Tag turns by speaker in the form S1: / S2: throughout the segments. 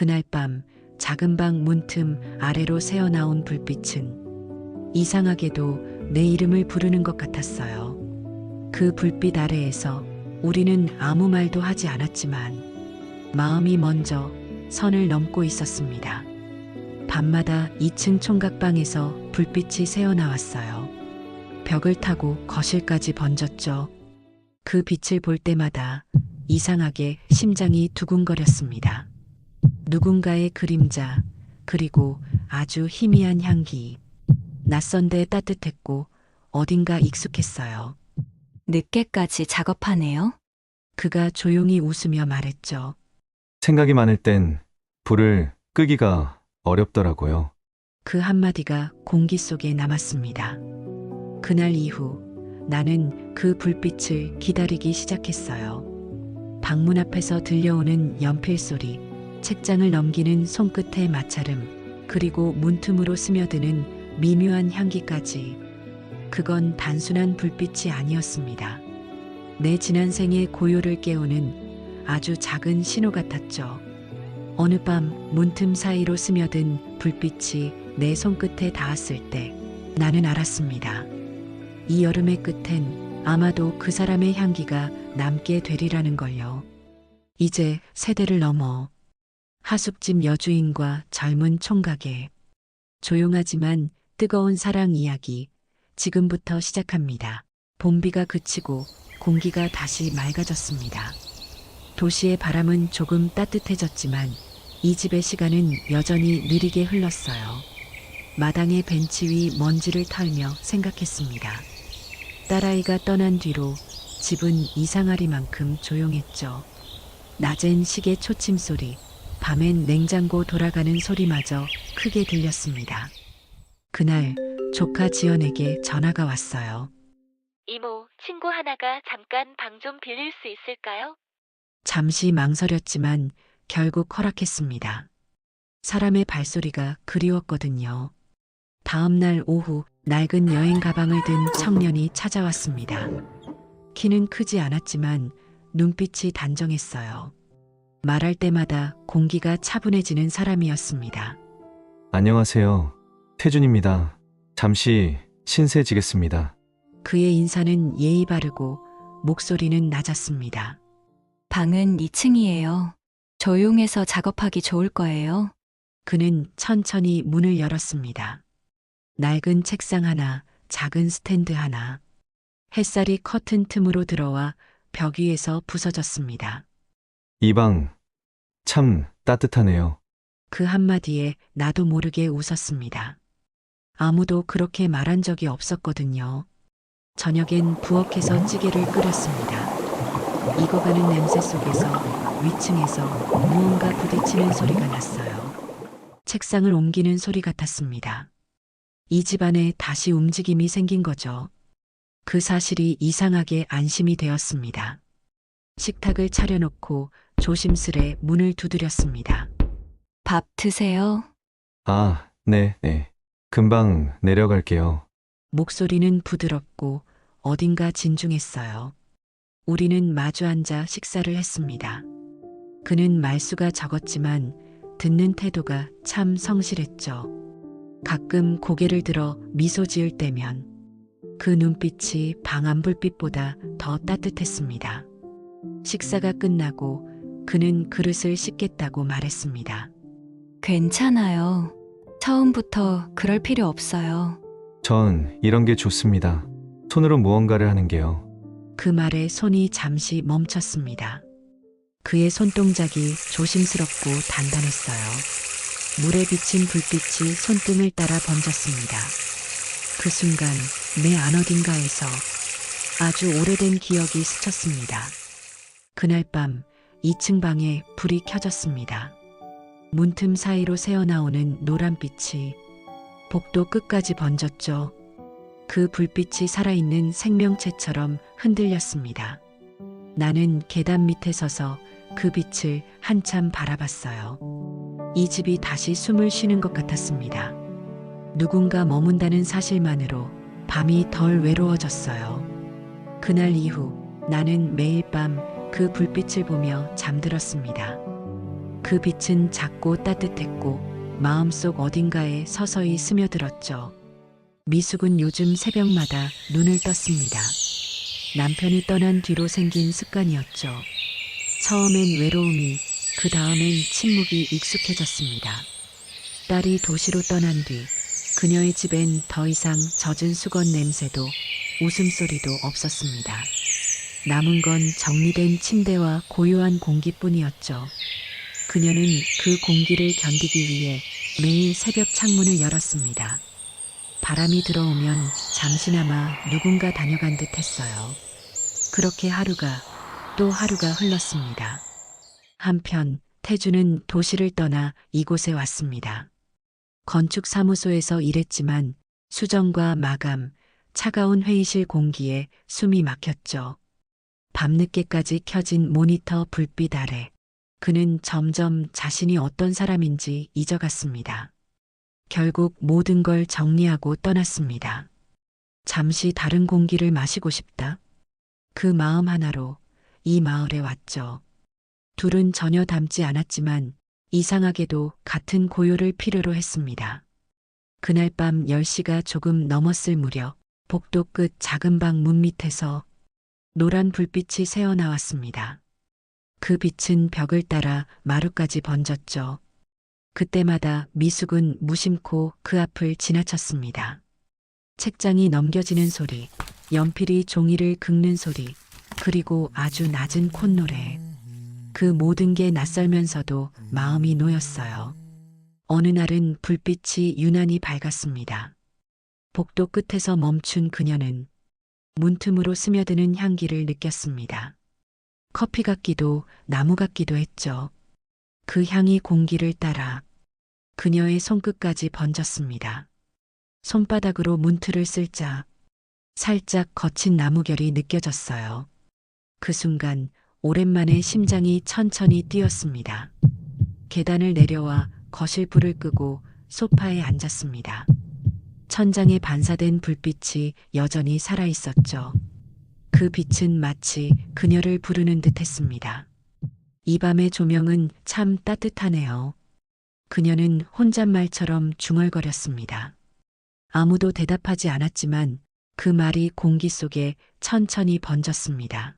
S1: 그날 밤 작은 방 문틈 아래로 새어나온 불빛은 이상하게도 내 이름을 부르는 것 같았어요. 그 불빛 아래에서 우리는 아무 말도 하지 않았지만 마음이 먼저 선을 넘고 있었습니다. 밤마다 2층 총각방에서 불빛이 새어나왔어요. 벽을 타고 거실까지 번졌죠. 그 빛을 볼 때마다 이상하게 심장이 두근거렸습니다. 누군가의 그림자, 그리고 아주 희미한 향기. 낯선데 따뜻했고 어딘가 익숙했어요.
S2: 늦게까지 작업하네요.
S1: 그가 조용히 웃으며 말했죠.
S3: 생각이 많을 땐 불을 끄기가 어렵더라고요.
S1: 그 한마디가 공기 속에 남았습니다. 그날 이후 나는 그 불빛을 기다리기 시작했어요. 방문 앞에서 들려오는 연필 소리, 책장을 넘기는 손끝의 마찰음, 그리고 문틈으로 스며드는 미묘한 향기까지. 그건 단순한 불빛이 아니었습니다. 내 지난 생의 고요를 깨우는 아주 작은 신호 같았죠. 어느 밤 문틈 사이로 스며든 불빛이 내 손끝에 닿았을 때 나는 알았습니다. 이 여름의 끝엔 아마도 그 사람의 향기가 남게 되리라는 걸요. 이제 세대를 넘어 하숙집 여주인과 젊은 총각의 조용하지만 뜨거운 사랑 이야기 지금부터 시작합니다. 봄비가 그치고 공기가 다시 맑아졌습니다. 도시의 바람은 조금 따뜻해졌지만 이 집의 시간은 여전히 느리게 흘렀어요. 마당의 벤치 위 먼지를 털며 생각했습니다. 딸아이가 떠난 뒤로 집은 이상하리만큼 조용했죠. 낮엔 시계 초침 소리, 밤엔 냉장고 돌아가는 소리마저 크게 들렸습니다. 그날 조카 지연에게 전화가 왔어요.
S4: 이모, 친구 하나가 잠깐 방 좀 빌릴 수 있을까요?
S1: 잠시 망설였지만 결국 허락했습니다. 사람의 발소리가 그리웠거든요. 다음 날 오후 낡은 여행 가방을 든 청년이 찾아왔습니다. 키는 크지 않았지만 눈빛이 단정했어요. 말할 때마다 공기가 차분해지는 사람이었습니다.
S3: 안녕하세요. 태준입니다. 잠시 신세지겠습니다.
S1: 그의 인사는 예의 바르고 목소리는 낮았습니다.
S2: 방은 2층이에요. 조용해서 작업하기 좋을 거예요.
S1: 그는 천천히 문을 열었습니다. 낡은 책상 하나, 작은 스탠드 하나. 햇살이 커튼 틈으로 들어와 벽 위에서 부서졌습니다.
S3: 이 방 참 따뜻하네요.
S1: 그 한마디에 나도 모르게 웃었습니다. 아무도 그렇게 말한 적이 없었거든요. 저녁엔 부엌에서 찌개를 끓였습니다. 익어가는 냄새 속에서 위층에서 무언가 부딪히는 소리가 났어요. 책상을 옮기는 소리 같았습니다. 이 집안에 다시 움직임이 생긴 거죠. 그 사실이 이상하게 안심이 되었습니다. 식탁을 차려놓고 조심스레 문을 두드렸습니다.
S2: 밥 드세요.
S3: 아, 네. 금방 내려갈게요.
S1: 목소리는 부드럽고 어딘가 진중했어요. 우리는 마주 앉아 식사를 했습니다. 그는 말수가 적었지만 듣는 태도가 참 성실했죠. 가끔 고개를 들어 미소 지을 때면 그 눈빛이 방 안 불빛보다 더 따뜻했습니다. 식사가 끝나고 그는 그릇을 씻겠다고 말했습니다.
S2: 괜찮아요. 처음부터 그럴 필요 없어요.
S3: 전 이런 게 좋습니다. 손으로 무언가를 하는 게요.
S1: 그 말에 손이 잠시 멈췄습니다. 그의 손동작이 조심스럽고 단단했어요. 물에 비친 불빛이 손등을 따라 번졌습니다. 그 순간 내 안 어딘가에서 아주 오래된 기억이 스쳤습니다. 그날 밤 2층 방에 불이 켜졌습니다. 문틈 사이로 새어나오는 노란빛이 복도 끝까지 번졌죠. 그 불빛이 살아있는 생명체처럼 흔들렸습니다. 나는 계단 밑에 서서 그 빛을 한참 바라봤어요. 이 집이 다시 숨을 쉬는 것 같았습니다. 누군가 머문다는 사실만으로 밤이 덜 외로워졌어요. 그날 이후 나는 매일 밤 그 불빛을 보며 잠들었습니다. 그 빛은 작고 따뜻했고 마음속 어딘가에 서서히 스며들었죠. 미숙은 요즘 새벽마다 눈을 떴습니다. 남편이 떠난 뒤로 생긴 습관이었죠. 처음엔 외로움이, 그 다음엔 침묵이 익숙해졌습니다. 딸이 도시로 떠난 뒤 그녀의 집엔 더 이상 젖은 수건 냄새도 웃음소리도 없었습니다. 남은 건 정리된 침대와 고요한 공기뿐이었죠. 그녀는 그 공기를 견디기 위해 매일 새벽 창문을 열었습니다. 바람이 들어오면 잠시나마 누군가 다녀간 듯 했어요. 그렇게 하루가 또 하루가 흘렀습니다. 한편 태주는 도시를 떠나 이곳에 왔습니다. 건축사무소에서 일했지만 수정과 마감, 차가운 회의실 공기에 숨이 막혔죠. 밤늦게까지 켜진 모니터 불빛 아래 그는 점점 자신이 어떤 사람인지 잊어갔습니다. 결국 모든 걸 정리하고 떠났습니다. 잠시 다른 공기를 마시고 싶다. 그 마음 하나로 이 마을에 왔죠. 둘은 전혀 닮지 않았지만 이상하게도 같은 고요를 필요로 했습니다. 그날 밤 10시가 조금 넘었을 무렵 복도 끝 작은 방 문 밑에서 노란 불빛이 새어나왔습니다. 그 빛은 벽을 따라 마루까지 번졌죠. 그때마다 미숙은 무심코 그 앞을 지나쳤습니다. 책장이 넘겨지는 소리, 연필이 종이를 긁는 소리, 그리고 아주 낮은 콧노래. 그 모든 게 낯설면서도 마음이 놓였어요. 어느 날은 불빛이 유난히 밝았습니다. 복도 끝에서 멈춘 그녀는 문틈으로 스며드는 향기를 느꼈습니다. 커피 같기도 나무 같기도 했죠. 그 향이 공기를 따라 그녀의 손끝까지 번졌습니다. 손바닥으로 문틀을 쓸자 살짝 거친 나무결이 느껴졌어요. 그 순간 오랜만에 심장이 천천히 뛰었습니다. 계단을 내려와 거실 불을 끄고 소파에 앉았습니다. 천장에 반사된 불빛이 여전히 살아있었죠. 그 빛은 마치 그녀를 부르는 듯 했습니다. 이 밤의 조명은 참 따뜻하네요. 그녀는 혼잣말처럼 중얼거렸습니다. 아무도 대답하지 않았지만 그 말이 공기 속에 천천히 번졌습니다.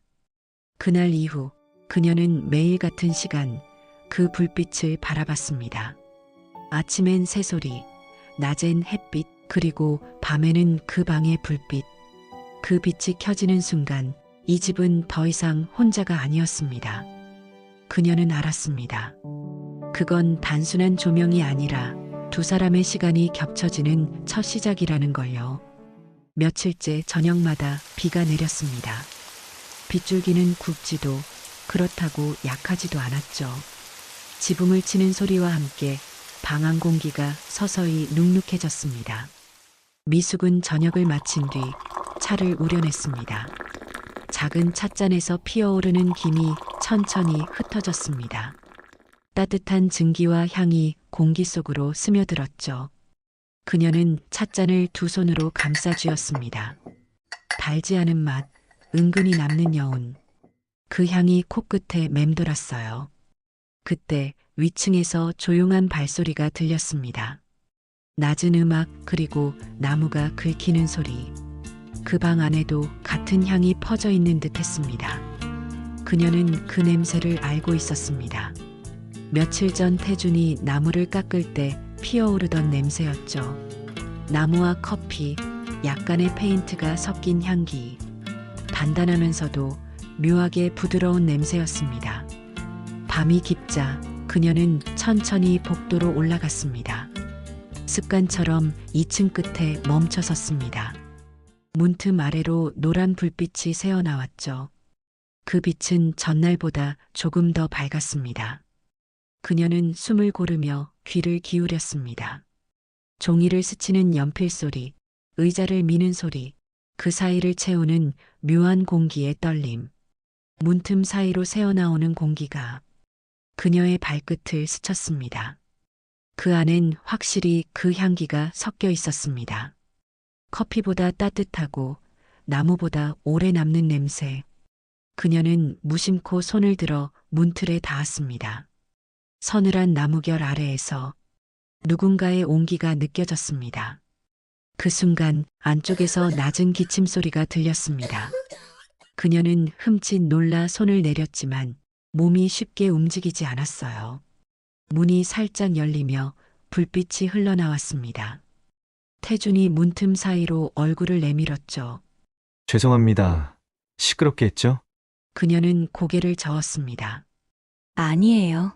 S1: 그날 이후 그녀는 매일 같은 시간 그 불빛을 바라봤습니다. 아침엔 새소리, 낮엔 햇빛, 그리고 밤에는 그 방의 불빛. 그 빛이 켜지는 순간 이 집은 더 이상 혼자가 아니었습니다. 그녀는 알았습니다. 그건 단순한 조명이 아니라 두 사람의 시간이 겹쳐지는 첫 시작이라는 걸요. 며칠째 저녁마다 비가 내렸습니다. 빗줄기는 굵지도 그렇다고 약하지도 않았죠. 지붕을 치는 소리와 함께 방 안 공기가 서서히 눅눅해졌습니다. 미숙은 저녁을 마친 뒤 차를 우려냈습니다. 작은 찻잔에서 피어오르는 김이 천천히 흩어졌습니다. 따뜻한 증기와 향이 공기 속으로 스며들었죠. 그녀는 찻잔을 두 손으로 감싸 쥐었습니다. 달지 않은 맛, 은근히 남는 여운. 그 향이 코끝에 맴돌았어요. 그때 위층에서 조용한 발소리가 들렸습니다. 낮은 음악 그리고 나무가 긁히는 소리. 그 방 안에도 같은 향이 퍼져 있는 듯 했습니다. 그녀는 그 냄새를 알고 있었습니다. 며칠 전 태준이 나무를 깎을 때 피어오르던 냄새였죠. 나무와 커피, 약간의 페인트가 섞인 향기. 단단하면서도 묘하게 부드러운 냄새였습니다. 밤이 깊자 그녀는 천천히 복도로 올라갔습니다. 습관처럼 2층 끝에 멈춰 섰습니다. 문틈 아래로 노란 불빛이 새어나왔죠. 그 빛은 전날보다 조금 더 밝았습니다. 그녀는 숨을 고르며 귀를 기울였습니다. 종이를 스치는 연필 소리, 의자를 미는 소리, 그 사이를 채우는 묘한 공기의 떨림. 문틈 사이로 새어나오는 공기가 그녀의 발끝을 스쳤습니다. 그 안엔 확실히 그 향기가 섞여 있었습니다. 커피보다 따뜻하고 나무보다 오래 남는 냄새. 그녀는 무심코 손을 들어 문틀에 닿았습니다. 서늘한 나무결 아래에서 누군가의 온기가 느껴졌습니다. 그 순간 안쪽에서 낮은 기침 소리가 들렸습니다. 그녀는 흠칫 놀라 손을 내렸지만 몸이 쉽게 움직이지 않았어요. 문이 살짝 열리며 불빛이 흘러나왔습니다. 태준이 문틈 사이로 얼굴을 내밀었죠.
S3: 죄송합니다. 시끄럽게 했죠?
S1: 그녀는 고개를 저었습니다.
S2: 아니에요.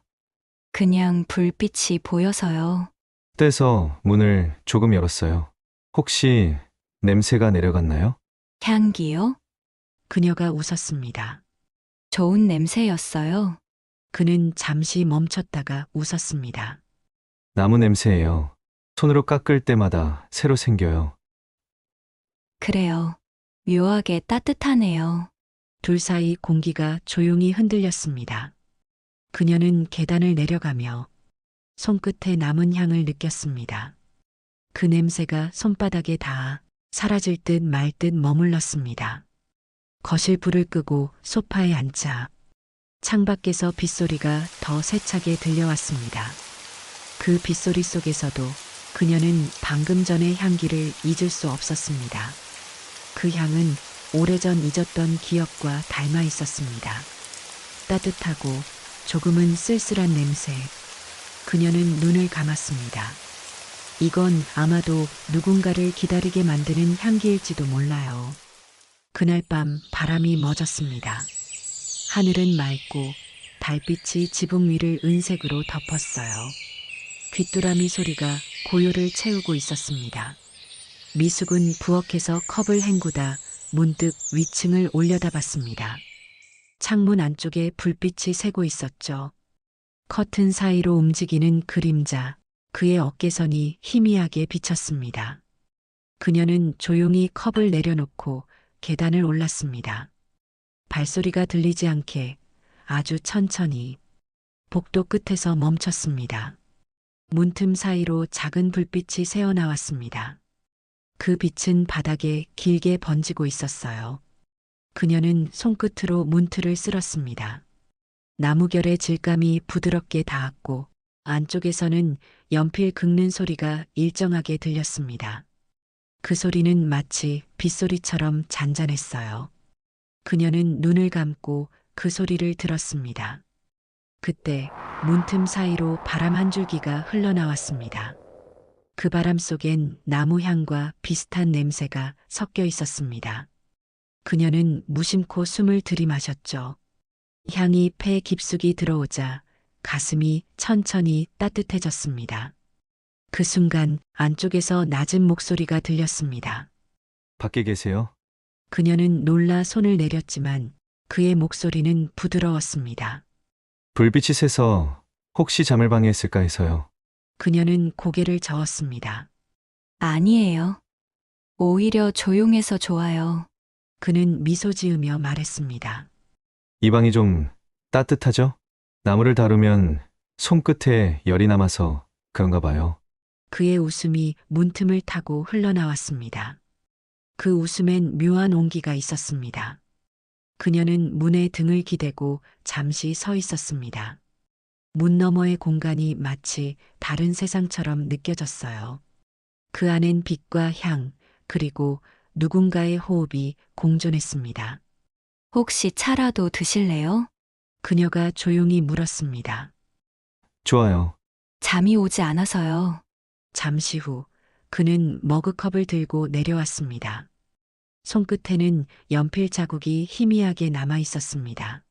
S2: 그냥 불빛이 보여서요.
S3: 떼서 문을 조금 열었어요. 혹시 냄새가 내려갔나요?
S2: 향기요?
S1: 그녀가 웃었습니다.
S2: 좋은 냄새였어요.
S1: 그는 잠시 멈췄다가 웃었습니다.
S3: 나무 냄새예요. 손으로 깎을 때마다 새로 생겨요.
S2: 그래요. 묘하게 따뜻하네요.
S1: 둘 사이 공기가 조용히 흔들렸습니다. 그녀는 계단을 내려가며 손끝에 남은 향을 느꼈습니다. 그 냄새가 손바닥에 닿아 사라질 듯 말 듯 머물렀습니다. 거실 불을 끄고 소파에 앉자 창밖에서 빗소리가 더 세차게 들려왔습니다. 그 빗소리 속에서도 그녀는 방금 전의 향기를 잊을 수 없었습니다. 그 향은 오래전 잊었던 기억과 닮아 있었습니다. 따뜻하고 조금은 쓸쓸한 냄새. 그녀는 눈을 감았습니다. 이건 아마도 누군가를 기다리게 만드는 향기일지도 몰라요. 그날 밤 바람이 멎었습니다. 하늘은 맑고 달빛이 지붕 위를 은색으로 덮었어요. 귀뚜라미 소리가 고요를 채우고 있었습니다. 미숙은 부엌에서 컵을 헹구다 문득 위층을 올려다봤습니다. 창문 안쪽에 불빛이 새고 있었죠. 커튼 사이로 움직이는 그림자, 그의 어깨선이 희미하게 비쳤습니다. 그녀는 조용히 컵을 내려놓고 계단을 올랐습니다. 발소리가 들리지 않게 아주 천천히 복도 끝에서 멈췄습니다. 문틈 사이로 작은 불빛이 새어나왔습니다. 그 빛은 바닥에 길게 번지고 있었어요. 그녀는 손끝으로 문틀을 쓸었습니다. 나무결의 질감이 부드럽게 닿았고 안쪽에서는 연필 긁는 소리가 일정하게 들렸습니다. 그 소리는 마치 빗소리처럼 잔잔했어요. 그녀는 눈을 감고 그 소리를 들었습니다. 그때 문틈 사이로 바람 한 줄기가 흘러나왔습니다. 그 바람 속엔 나무 향과 비슷한 냄새가 섞여 있었습니다. 그녀는 무심코 숨을 들이마셨죠. 향이 폐 깊숙이 들어오자 가슴이 천천히 따뜻해졌습니다. 그 순간 안쪽에서 낮은 목소리가 들렸습니다.
S3: 밖에 계세요?
S1: 그녀는 놀라 손을 내렸지만 그의 목소리는 부드러웠습니다.
S3: 불빛이 새서 혹시 잠을 방해했을까 해서요.
S1: 그녀는 고개를 저었습니다.
S2: 아니에요. 오히려 조용해서 좋아요.
S1: 그는 미소 지으며 말했습니다.
S3: 이 방이 좀 따뜻하죠? 나무를 다루면 손끝에 열이 남아서 그런가 봐요.
S1: 그의 웃음이 문틈을 타고 흘러나왔습니다. 그 웃음엔 묘한 온기가 있었습니다. 그녀는 문에 등을 기대고 잠시 서 있었습니다. 문 너머의 공간이 마치 다른 세상처럼 느껴졌어요. 그 안엔 빛과 향, 그리고 누군가의 호흡이 공존했습니다.
S2: 혹시 차라도 드실래요?
S1: 그녀가 조용히 물었습니다.
S3: 좋아요.
S2: 잠이 오지 않아서요.
S1: 잠시 후 그는 머그컵을 들고 내려왔습니다. 손끝에는 연필 자국이 희미하게 남아 있었습니다.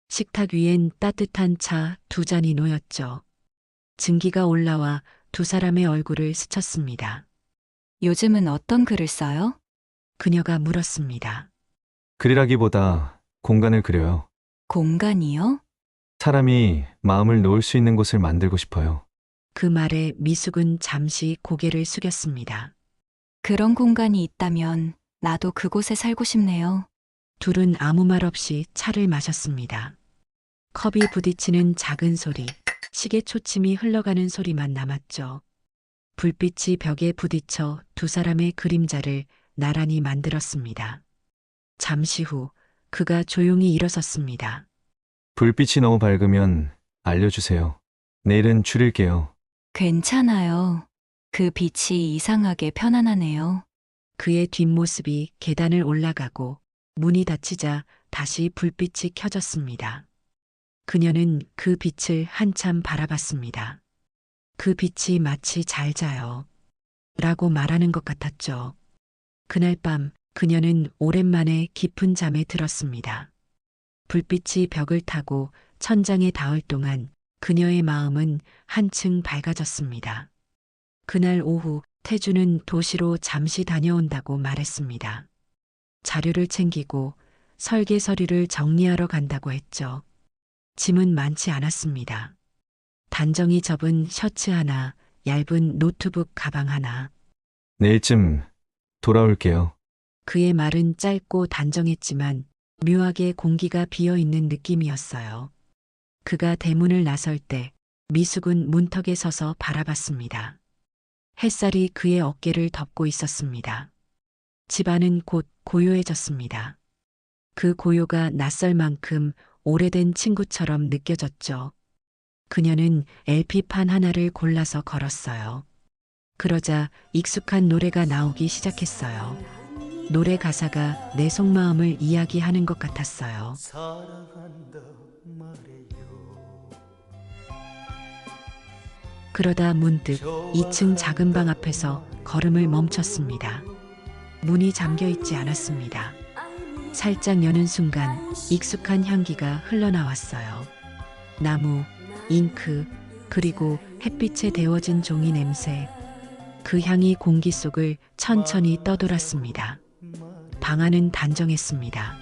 S1: 식탁 위엔 따뜻한 차 두 잔이 놓였죠. 증기가 올라와 두 사람의 얼굴을 스쳤습니다.
S2: 요즘은 어떤 글을 써요?
S1: 그녀가 물었습니다.
S3: 글이라기보다 공간을 그려요.
S2: 공간이요?
S3: 사람이 마음을 놓을 수 있는 곳을 만들고 싶어요.
S1: 그 말에 미숙은 잠시 고개를 숙였습니다.
S2: 그런 공간이 있다면 나도 그곳에 살고 싶네요.
S1: 둘은 아무 말 없이 차를 마셨습니다. 컵이 부딪히는 작은 소리, 시계 초침이 흘러가는 소리만 남았죠. 불빛이 벽에 부딪혀 두 사람의 그림자를 나란히 만들었습니다. 잠시 후 그가 조용히 일어섰습니다.
S3: 불빛이 너무 밝으면 알려주세요. 내일은 줄일게요.
S2: 괜찮아요. 그 빛이 이상하게 편안하네요.
S1: 그의 뒷모습이 계단을 올라가고 문이 닫히자 다시 불빛이 켜졌습니다. 그녀는 그 빛을 한참 바라봤습니다. 그 빛이 마치 잘 자요. 라고 말하는 것 같았죠. 그날 밤 그녀는 오랜만에 깊은 잠에 들었습니다. 불빛이 벽을 타고 천장에 닿을 동안 그녀의 마음은 한층 밝아졌습니다. 그날 오후 태주는 도시로 잠시 다녀온다고 말했습니다. 자료를 챙기고 설계 서류를 정리하러 간다고 했죠. 짐은 많지 않았습니다. 단정히 접은 셔츠 하나, 얇은 노트북 가방 하나.
S3: 내일쯤 돌아올게요.
S1: 그의 말은 짧고 단정했지만 묘하게 공기가 비어 있는 느낌이었어요. 그가 대문을 나설 때 미숙은 문턱에 서서 바라봤습니다. 햇살이 그의 어깨를 덮고 있었습니다. 집안은 곧 고요해졌습니다. 그 고요가 낯설 만큼 오래된 친구처럼 느껴졌죠. 그녀는 LP판 하나를 골라서 걸었어요. 그러자 익숙한 노래가 나오기 시작했어요. 노래 가사가 내 속마음을 이야기하는 것 같았어요.
S5: 사랑한다 말해요.
S1: 그러다 문득 2층 작은 방 앞에서 걸음을 멈췄습니다. 문이 잠겨 있지 않았습니다. 살짝 여는 순간 익숙한 향기가 흘러나왔어요. 나무, 잉크, 그리고 햇빛에 데워진 종이 냄새. 그 향이 공기 속을 천천히 떠돌았습니다. 방 안은 단정했습니다.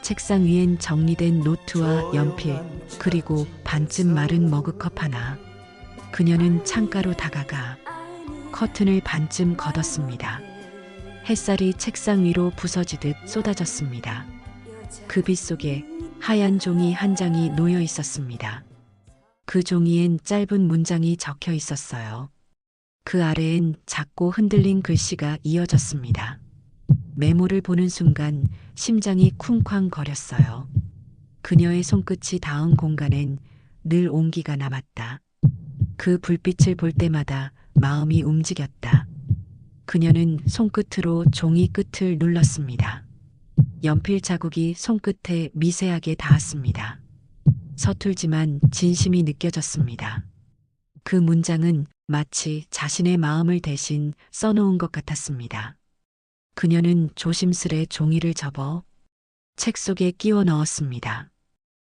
S1: 책상 위엔 정리된 노트와 연필, 그리고 반쯤 마른 머그컵 하나. 그녀는 창가로 다가가 커튼을 반쯤 걷었습니다. 햇살이 책상 위로 부서지듯 쏟아졌습니다. 그 빛 속에 하얀 종이 한 장이 놓여 있었습니다. 그 종이엔 짧은 문장이 적혀 있었어요. 그 아래엔 작고 흔들린 글씨가 이어졌습니다. 메모를 보는 순간 심장이 쿵쾅거렸어요. 그녀의 손끝이 닿은 공간엔 늘 온기가 남았다. 그 불빛을 볼 때마다 마음이 움직였다. 그녀는 손끝으로 종이 끝을 눌렀습니다. 연필 자국이 손끝에 미세하게 닿았습니다. 서툴지만 진심이 느껴졌습니다. 그 문장은 마치 자신의 마음을 대신 써놓은 것 같았습니다. 그녀는 조심스레 종이를 접어 책 속에 끼워 넣었습니다.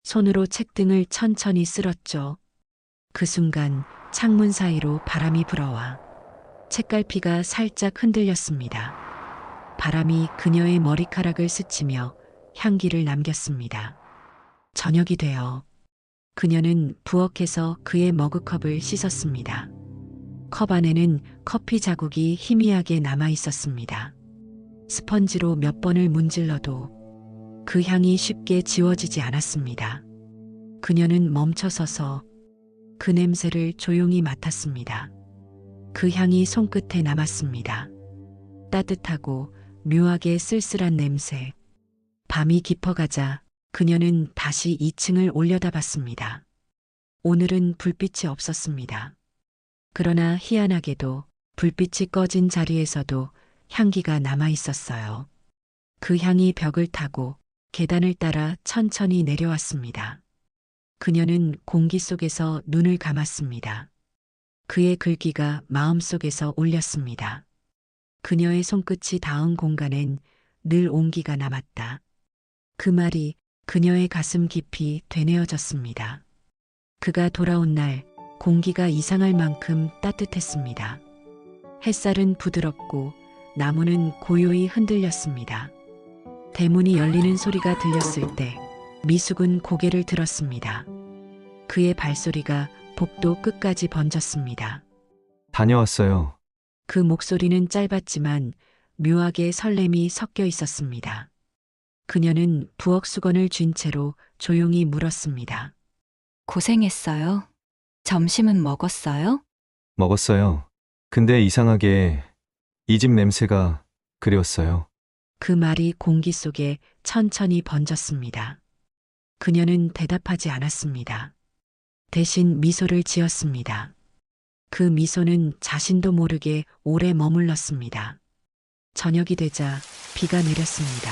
S1: 손으로 책등을 천천히 쓸었죠. 그 순간 창문 사이로 바람이 불어와 책갈피가 살짝 흔들렸습니다. 바람이 그녀의 머리카락을 스치며 향기를 남겼습니다. 저녁이 되어 그녀는 부엌에서 그의 머그컵을 씻었습니다. 컵 안에는 커피 자국이 희미하게 남아 있었습니다. 스펀지로 몇 번을 문질러도 그 향이 쉽게 지워지지 않았습니다. 그녀는 멈춰서서 그 냄새를 조용히 맡았습니다. 그 향이 손끝에 남았습니다. 따뜻하고 묘하게 쓸쓸한 냄새. 밤이 깊어가자 그녀는 다시 2층을 올려다봤습니다. 오늘은 불빛이 없었습니다. 그러나 희한하게도 불빛이 꺼진 자리에서도 향기가 남아 있었어요. 그 향이 벽을 타고 계단을 따라 천천히 내려왔습니다. 그녀는 공기 속에서 눈을 감았습니다. 그의 글귀가 마음속에서 울렸습니다. 그녀의 손끝이 닿은 공간엔 늘 온기가 남았다. 그 말이 그녀의 가슴 깊이 되뇌어졌습니다. 그가 돌아온 날 공기가 이상할 만큼 따뜻했습니다. 햇살은 부드럽고 나무는 고요히 흔들렸습니다. 대문이 열리는 소리가 들렸을 때 미숙은 고개를 들었습니다. 그의 발소리가 복도 끝까지 번졌습니다.
S3: 다녀왔어요.
S1: 그 목소리는 짧았지만 묘하게 설렘이 섞여 있었습니다. 그녀는 부엌 수건을 쥔 채로 조용히 물었습니다.
S2: 고생했어요. 점심은 먹었어요?
S3: 먹었어요. 근데 이상하게 이 집 냄새가 그리웠어요.
S1: 그 말이 공기 속에 천천히 번졌습니다. 그녀는 대답하지 않았습니다. 대신 미소를 지었습니다. 그 미소는 자신도 모르게 오래 머물렀습니다. 저녁이 되자 비가 내렸습니다.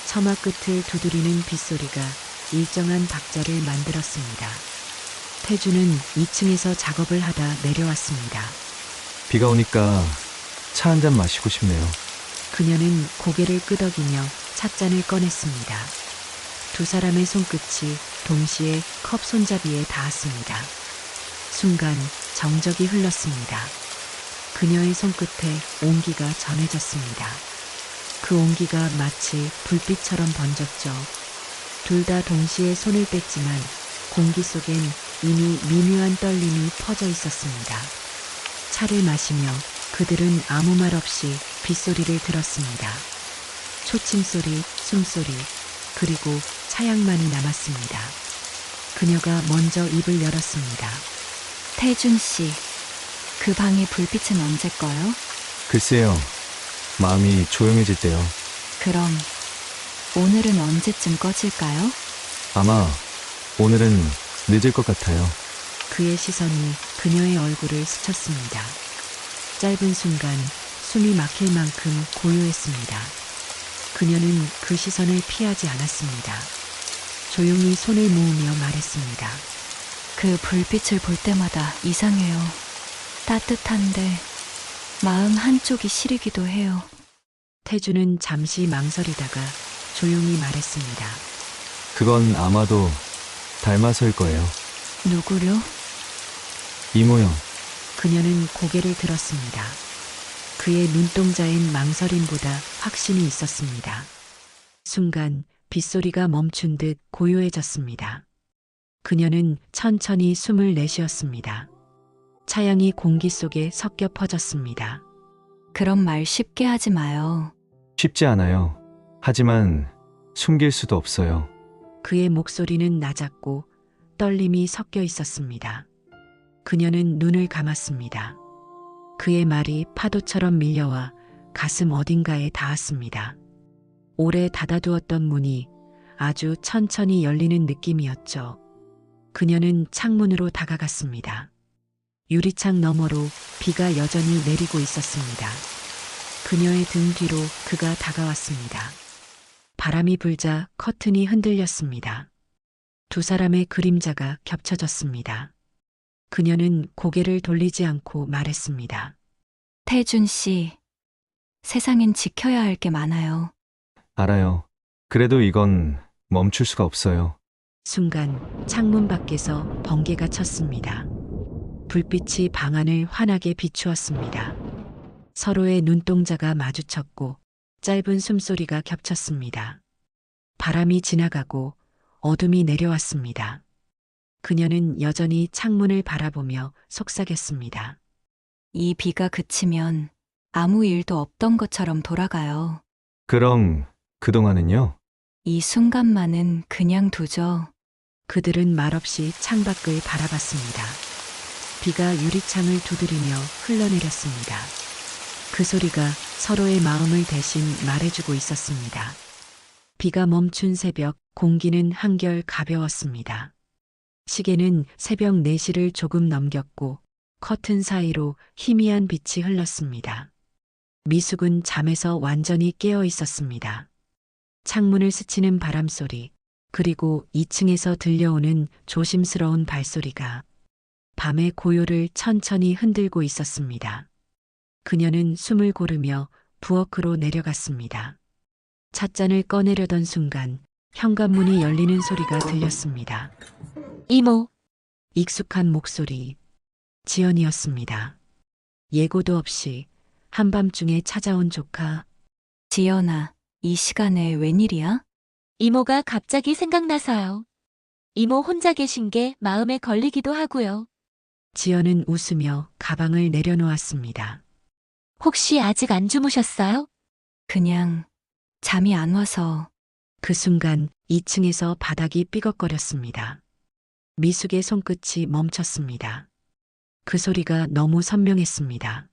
S1: 처마 끝을 두드리는 빗소리가 일정한 박자를 만들었습니다. 태주는 2층에서 작업을 하다 내려왔습니다.
S3: 비가 오니까 차 한 잔 마시고 싶네요.
S1: 그녀는 고개를 끄덕이며 찻잔을 꺼냈습니다. 두 사람의 손끝이 동시에 컵 손잡이에 닿았습니다. 순간 정적이 흘렀습니다. 그녀의 손끝에 온기가 전해졌습니다. 그 온기가 마치 불빛처럼 번졌죠. 둘 다 동시에 손을 뺐지만 공기 속엔 이미 미묘한 떨림이 퍼져 있었습니다. 차를 마시며 그들은 아무 말 없이 빗소리를 들었습니다. 초침소리, 숨소리, 그리고 차양만이 남았습니다. 그녀가 먼저 입을 열었습니다.
S2: 태준 씨, 그 방의 불빛은 언제 꺼요?
S3: 글쎄요. 마음이 조용해질 때요.
S2: 그럼 오늘은 언제쯤 꺼질까요?
S3: 아마 오늘은 늦을 것 같아요.
S1: 그의 시선이 그녀의 얼굴을 스쳤습니다. 짧은 순간 숨이 막힐 만큼 고요했습니다. 그녀는 그 시선을 피하지 않았습니다. 조용히 손을 모으며 말했습니다.
S2: 그 불빛을 볼 때마다 이상해요. 따뜻한데 마음 한쪽이 시리기도 해요.
S1: 태주는 잠시 망설이다가 조용히 말했습니다.
S3: 그건 아마도 닮아서일 거예요.
S2: 누구요?
S3: 이모요.
S1: 그녀는 고개를 들었습니다. 그의 눈동자엔 망설임보다 확신이 있었습니다. 순간 빗소리가 멈춘 듯 고요해졌습니다. 그녀는 천천히 숨을 내쉬었습니다. 차양이 공기 속에 섞여 퍼졌습니다.
S2: 그런 말 쉽게 하지 마요.
S3: 쉽지 않아요. 하지만 숨길 수도 없어요.
S1: 그의 목소리는 낮았고 떨림이 섞여 있었습니다. 그녀는 눈을 감았습니다. 그의 말이 파도처럼 밀려와 가슴 어딘가에 닿았습니다. 오래 닫아두었던 문이 아주 천천히 열리는 느낌이었죠. 그녀는 창문으로 다가갔습니다. 유리창 너머로 비가 여전히 내리고 있었습니다. 그녀의 등 뒤로 그가 다가왔습니다. 바람이 불자 커튼이 흔들렸습니다. 두 사람의 그림자가 겹쳐졌습니다. 그녀는 고개를 돌리지 않고 말했습니다.
S2: 태준 씨, 세상엔 지켜야 할 게 많아요.
S3: 알아요. 그래도 이건 멈출 수가 없어요.
S1: 순간 창문 밖에서 번개가 쳤습니다. 불빛이 방 안을 환하게 비추었습니다. 서로의 눈동자가 마주쳤고 짧은 숨소리가 겹쳤습니다. 바람이 지나가고 어둠이 내려왔습니다. 그녀는 여전히 창문을 바라보며 속삭였습니다.
S2: 이 비가 그치면 아무 일도 없던 것처럼 돌아가요.
S3: 그럼 그동안은요?
S2: 이 순간만은 그냥 두죠.
S1: 그들은 말없이 창밖을 바라봤습니다. 비가 유리창을 두드리며 흘러내렸습니다. 그 소리가 서로의 마음을 대신 말해주고 있었습니다. 비가 멈춘 새벽, 공기는 한결 가벼웠습니다. 시계는 새벽 4시를 조금 넘겼고 커튼 사이로 희미한 빛이 흘렀습니다. 미숙은 잠에서 완전히 깨어 있었습니다. 창문을 스치는 바람소리, 그리고 2층에서 들려오는 조심스러운 발소리가 밤의 고요를 천천히 흔들고 있었습니다. 그녀는 숨을 고르며 부엌으로 내려갔습니다. 찻잔을 꺼내려던 순간 현관문이 열리는 소리가 들렸습니다.
S4: 이모,
S1: 익숙한 목소리, 지연이었습니다. 예고도 없이 한밤중에 찾아온 조카.
S2: 지연아, 이 시간에 웬일이야?
S4: 이모가 갑자기 생각나서요. 이모 혼자 계신 게 마음에 걸리기도 하고요.
S1: 지연은 웃으며 가방을 내려놓았습니다.
S4: 혹시 아직 안 주무셨어요?
S2: 그냥 잠이 안 와서.
S1: 그 순간 2층에서 바닥이 삐걱거렸습니다. 미숙의 손끝이 멈췄습니다. 그 소리가 너무 선명했습니다.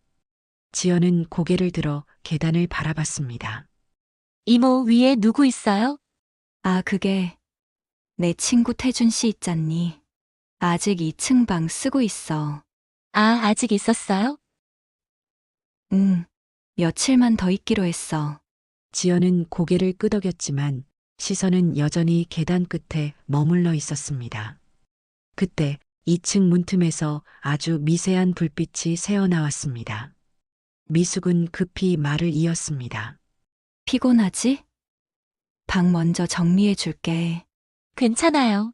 S1: 지연은 고개를 들어 계단을 바라봤습니다.
S4: 이모 위에 누구 있어요?
S2: 아, 그게 내 친구 태준 씨 있잖니. 아직 2층 방 쓰고 있어.
S4: 아, 아직 있었어요?
S2: 응. 며칠만 더 있기로 했어.
S1: 지연은 고개를 끄덕였지만 시선은 여전히 계단 끝에 머물러 있었습니다. 그때 2층 문틈에서 아주 미세한 불빛이 새어나왔습니다. 미숙은 급히 말을 이었습니다.
S2: 피곤하지? 방 먼저 정리해 줄게.
S4: 괜찮아요.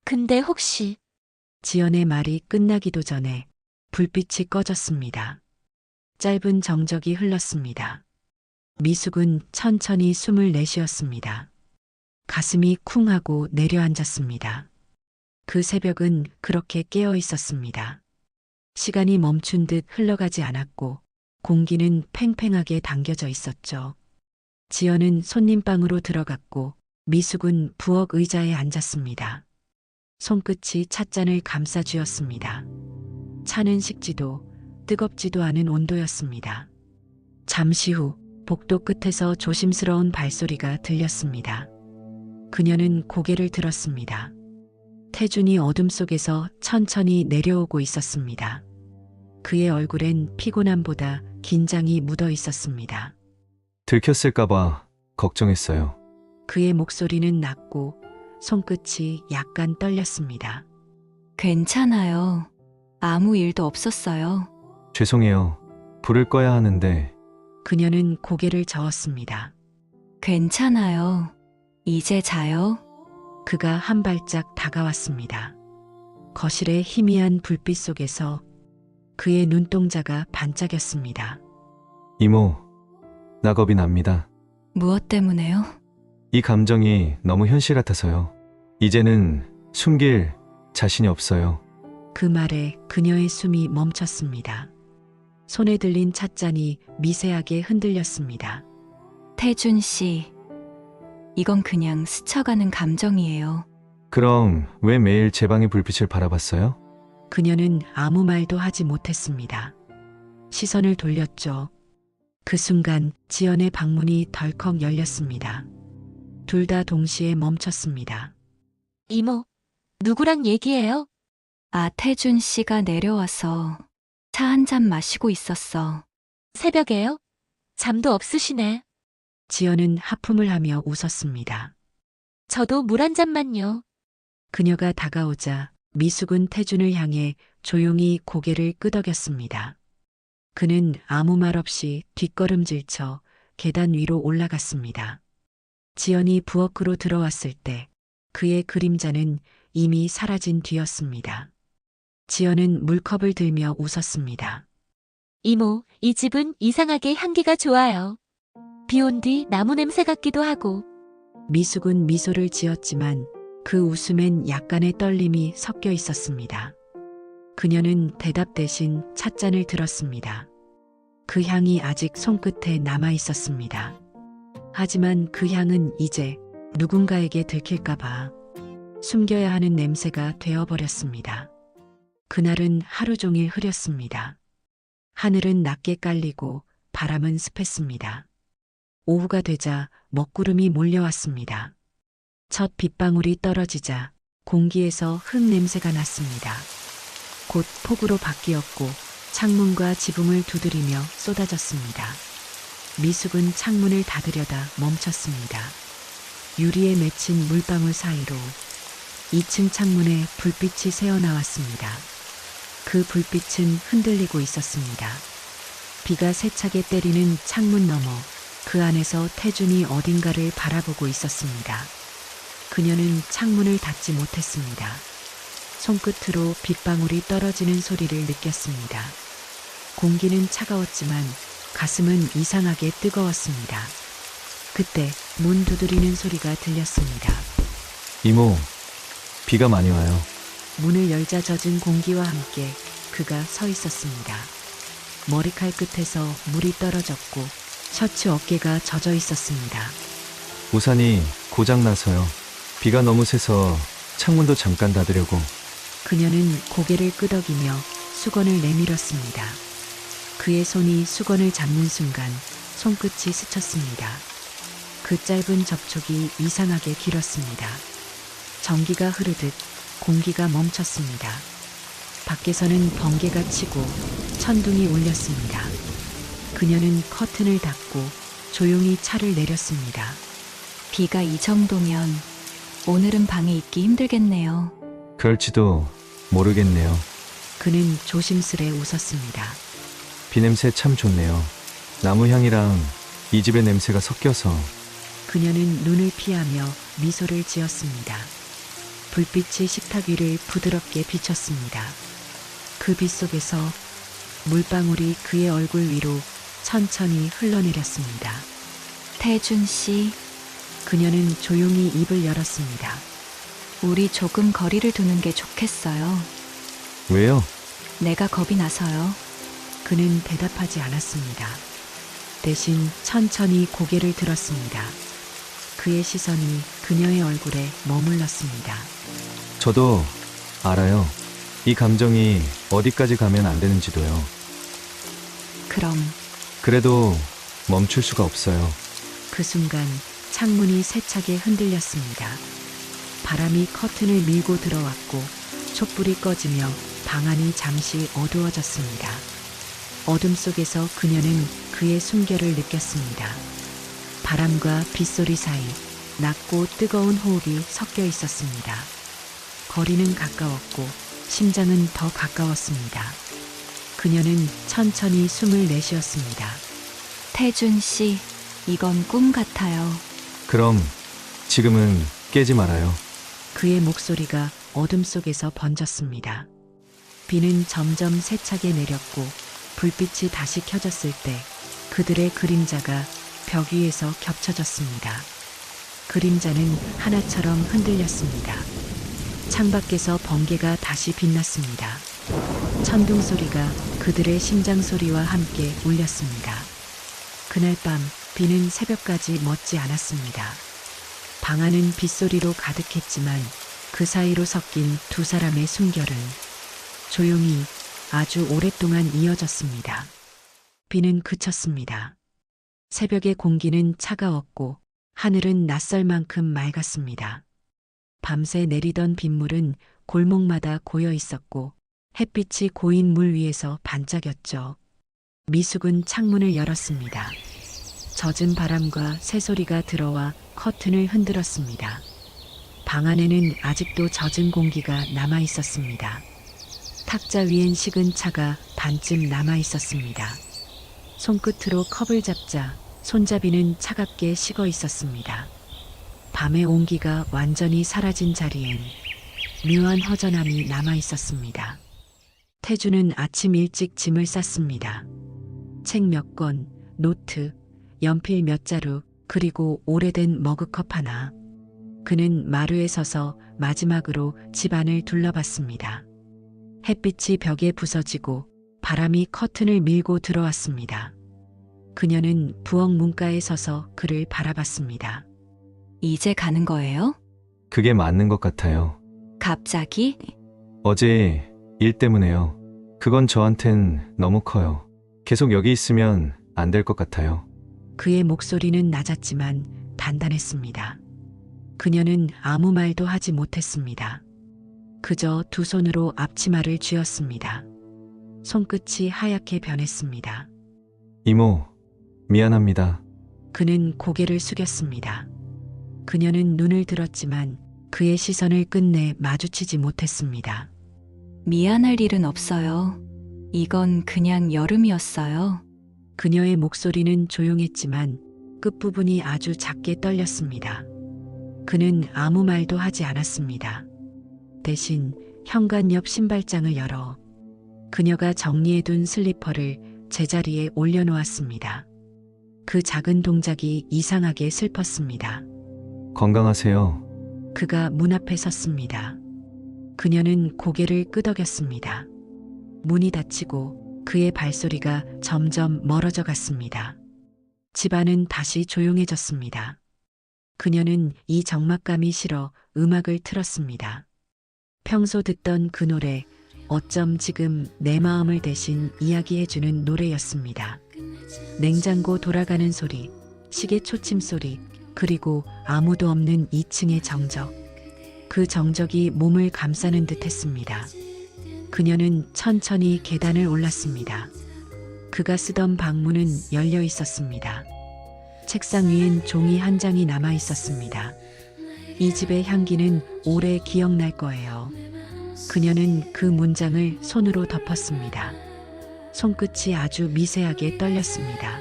S4: 근데 혹시
S1: 지연의 말이 끝나기도 전에 불빛이 꺼졌습니다. 짧은 정적이 흘렀습니다. 미숙은 천천히 숨을 내쉬었습니다. 가슴이 쿵 하고 내려앉았습니다. 그 새벽은 그렇게 깨어 있었습니다. 시간이 멈춘 듯 흘러가지 않았고 공기는 팽팽하게 당겨져 있었죠. 지연은 손님방으로 들어갔고 미숙은 부엌 의자에 앉았습니다. 손끝이 찻잔을 감싸 쥐었습니다. 차는 식지도 뜨겁지도 않은 온도였습니다. 잠시 후 복도 끝에서 조심스러운 발소리가 들렸습니다. 그녀는 고개를 들었습니다. 태준이 어둠 속에서 천천히 내려오고 있었습니다. 그의 얼굴엔 피곤함보다 긴장이 묻어 있었습니다.
S3: 들켰을까봐 걱정했어요.
S1: 그의 목소리는 낮고 손끝이 약간 떨렸습니다.
S2: 괜찮아요. 아무 일도 없었어요.
S3: 죄송해요. 부를 거야 하는데
S1: 그녀는 고개를 저었습니다.
S2: 괜찮아요. 이제 자요.
S1: 그가 한 발짝 다가왔습니다. 거실의 희미한 불빛 속에서 그의 눈동자가 반짝였습니다.
S3: 이모, 나 겁이 납니다.
S2: 무엇 때문에요?
S3: 이 감정이 너무 현실 같아서요. 이제는 숨길 자신이 없어요.
S1: 그 말에 그녀의 숨이 멈췄습니다. 손에 들린 찻잔이 미세하게 흔들렸습니다.
S2: 태준 씨. 이건 그냥 스쳐가는 감정이에요.
S3: 그럼 왜 매일 제 방의 불빛을 바라봤어요?
S1: 그녀는 아무 말도 하지 못했습니다. 시선을 돌렸죠. 그 순간 지연의 방문이 덜컥 열렸습니다. 둘 다 동시에 멈췄습니다.
S4: 이모, 누구랑 얘기해요?
S2: 아, 태준 씨가 내려와서 차 한 잔 마시고 있었어.
S4: 새벽에요? 잠도 없으시네.
S1: 지연은 하품을 하며 웃었습니다.
S4: 저도 물 한 잔만요.
S1: 그녀가 다가오자 미숙은 태준을 향해 조용히 고개를 끄덕였습니다. 그는 아무 말 없이 뒷걸음질쳐 계단 위로 올라갔습니다. 지연이 부엌으로 들어왔을 때 그의 그림자는 이미 사라진 뒤였습니다. 지연은 물컵을 들며 웃었습니다.
S4: 이모, 이 집은 이상하게 향기가 좋아요. 비 온 뒤 나무 냄새 같기도 하고.
S1: 미숙은 미소를 지었지만 그 웃음엔 약간의 떨림이 섞여 있었습니다. 그녀는 대답 대신 찻잔을 들었습니다. 그 향이 아직 손끝에 남아 있었습니다. 하지만 그 향은 이제 누군가에게 들킬까봐 숨겨야 하는 냄새가 되어버렸습니다. 그날은 하루 종일 흐렸습니다. 하늘은 낮게 깔리고 바람은 습했습니다. 오후가 되자 먹구름이 몰려왔습니다. 첫 빗방울이 떨어지자 공기에서 흙 냄새가 났습니다. 곧 폭우로 바뀌었고 창문과 지붕을 두드리며 쏟아졌습니다. 미숙은 창문을 닫으려다 멈췄습니다. 유리에 맺힌 물방울 사이로 2층 창문에 불빛이 새어나왔습니다. 그 불빛은 흔들리고 있었습니다. 비가 세차게 때리는 창문 너머 그 안에서 태준이 어딘가를 바라보고 있었습니다. 그녀는 창문을 닫지 못했습니다. 손끝으로 빗방울이 떨어지는 소리를 느꼈습니다. 공기는 차가웠지만 가슴은 이상하게 뜨거웠습니다. 그때 문 두드리는 소리가 들렸습니다.
S3: 이모, 비가 많이 와요.
S1: 문을 열자 젖은 공기와 함께 그가 서 있었습니다. 머리칼 끝에서 물이 떨어졌고 셔츠 어깨가 젖어 있었습니다.
S3: 우산이 고장나서요. 비가 너무 세서 창문도 잠깐 닫으려고.
S1: 그녀는 고개를 끄덕이며 수건을 내밀었습니다. 그의 손이 수건을 잡는 순간 손끝이 스쳤습니다. 그 짧은 접촉이 이상하게 길었습니다. 전기가 흐르듯 공기가 멈췄습니다. 밖에서는 번개가 치고 천둥이 울렸습니다. 그녀는 커튼을 닫고 조용히 차를 내렸습니다.
S2: 비가 이 정도면 오늘은 방에 있기 힘들겠네요.
S3: 그럴지도 모르겠네요.
S1: 그는 조심스레 웃었습니다.
S3: 비냄새 참 좋네요. 나무 향이랑 이 집의 냄새가 섞여서.
S1: 그녀는 눈을 피하며 미소를 지었습니다. 불빛이 식탁 위를 부드럽게 비쳤습니다. 그 빛 속에서 물방울이 그의 얼굴 위로 천천히 흘러내렸습니다.
S2: 태준 씨,
S1: 그녀는 조용히 입을 열었습니다.
S2: 우리 조금 거리를 두는 게 좋겠어요.
S3: 왜요?
S2: 내가 겁이 나서요.
S1: 그는 대답하지 않았습니다. 대신 천천히 고개를 들었습니다. 그의 시선이 그녀의 얼굴에 머물렀습니다.
S3: 저도 알아요. 이 감정이 어디까지 가면 안 되는지도요.
S2: 그럼
S3: 그래도 멈출 수가 없어요.
S1: 그 순간 창문이 세차게 흔들렸습니다. 바람이 커튼을 밀고 들어왔고 촛불이 꺼지며 방 안이 잠시 어두워졌습니다. 어둠 속에서 그녀는 그의 숨결을 느꼈습니다. 바람과 빗소리 사이 낮고 뜨거운 호흡이 섞여 있었습니다. 거리는 가까웠고 심장은 더 가까웠습니다. 그녀는 천천히 숨을 내쉬었습니다.
S2: 태준 씨, 이건 꿈 같아요.
S3: 그럼 지금은 깨지 말아요.
S1: 그의 목소리가 어둠 속에서 번졌습니다. 비는 점점 세차게 내렸고 불빛이 다시 켜졌을 때 그들의 그림자가 벽 위에서 겹쳐졌습니다. 그림자는 하나처럼 흔들렸습니다. 창밖에서 번개가 다시 빛났습니다. 천둥 소리가 그들의 심장 소리와 함께 울렸습니다. 그날 밤 비는 새벽까지 멎지 않았습니다. 방 안은 빗소리로 가득했지만 그 사이로 섞인 두 사람의 숨결은 조용히 아주 오랫동안 이어졌습니다. 비는 그쳤습니다. 새벽의 공기는 차가웠고 하늘은 낯설 만큼 맑았습니다. 밤새 내리던 빗물은 골목마다 고여 있었고 햇빛이 고인 물 위에서 반짝였죠. 미숙은 창문을 열었습니다. 젖은 바람과 새소리가 들어와 커튼을 흔들었습니다. 방 안에는 아직도 젖은 공기가 남아 있었습니다. 탁자 위엔 식은 차가 반쯤 남아 있었습니다. 손끝으로 컵을 잡자 손잡이는 차갑게 식어 있었습니다. 밤의 온기가 완전히 사라진 자리엔 묘한 허전함이 남아 있었습니다. 태주는 아침 일찍 짐을 쌌습니다. 책 몇 권, 노트, 연필 몇 자루, 그리고 오래된 머그컵 하나. 그는 마루에 서서 마지막으로 집안을 둘러봤습니다. 햇빛이 벽에 부서지고 바람이 커튼을 밀고 들어왔습니다. 그녀는 부엌 문가에 서서 그를 바라봤습니다.
S2: 이제 가는 거예요?
S3: 그게 맞는 것 같아요.
S2: 갑자기?
S3: 어제 일 때문에요. 그건 저한텐 너무 커요. 계속 여기 있으면 안 될 것 같아요.
S1: 그의 목소리는 낮았지만 단단했습니다. 그녀는 아무 말도 하지 못했습니다. 그저 두 손으로 앞치마를 쥐었습니다. 손끝이 하얗게 변했습니다.
S3: 이모, 미안합니다.
S1: 그는 고개를 숙였습니다. 그녀는 눈을 들었지만 그의 시선을 끝내 마주치지 못했습니다.
S2: 미안할 일은 없어요. 이건 그냥 여름이었어요.
S1: 그녀의 목소리는 조용했지만 끝부분이 아주 작게 떨렸습니다. 그는 아무 말도 하지 않았습니다. 대신 현관 옆 신발장을 열어 그녀가 정리해둔 슬리퍼를 제자리에 올려놓았습니다. 그 작은 동작이 이상하게 슬펐습니다.
S3: 건강하세요.
S1: 그가 문 앞에 섰습니다. 그녀는 고개를 끄덕였습니다. 문이 닫히고 그의 발소리가 점점 멀어져 갔습니다. 집안은 다시 조용해졌습니다. 그녀는 이 적막감이 싫어 음악을 틀었습니다. 평소 듣던 그 노래, 어쩜 지금 내 마음을 대신 이야기해주는 노래였습니다. 냉장고 돌아가는 소리, 시계 초침 소리, 그리고 아무도 없는 2층의 정적. 그 정적이 몸을 감싸는 듯 했습니다. 그녀는 천천히 계단을 올랐습니다. 그가 쓰던 방문은 열려 있었습니다. 책상 위엔 종이 한 장이 남아 있었습니다. 이 집의 향기는 오래 기억날 거예요. 그녀는 그 문장을 손으로 덮었습니다. 손끝이 아주 미세하게 떨렸습니다.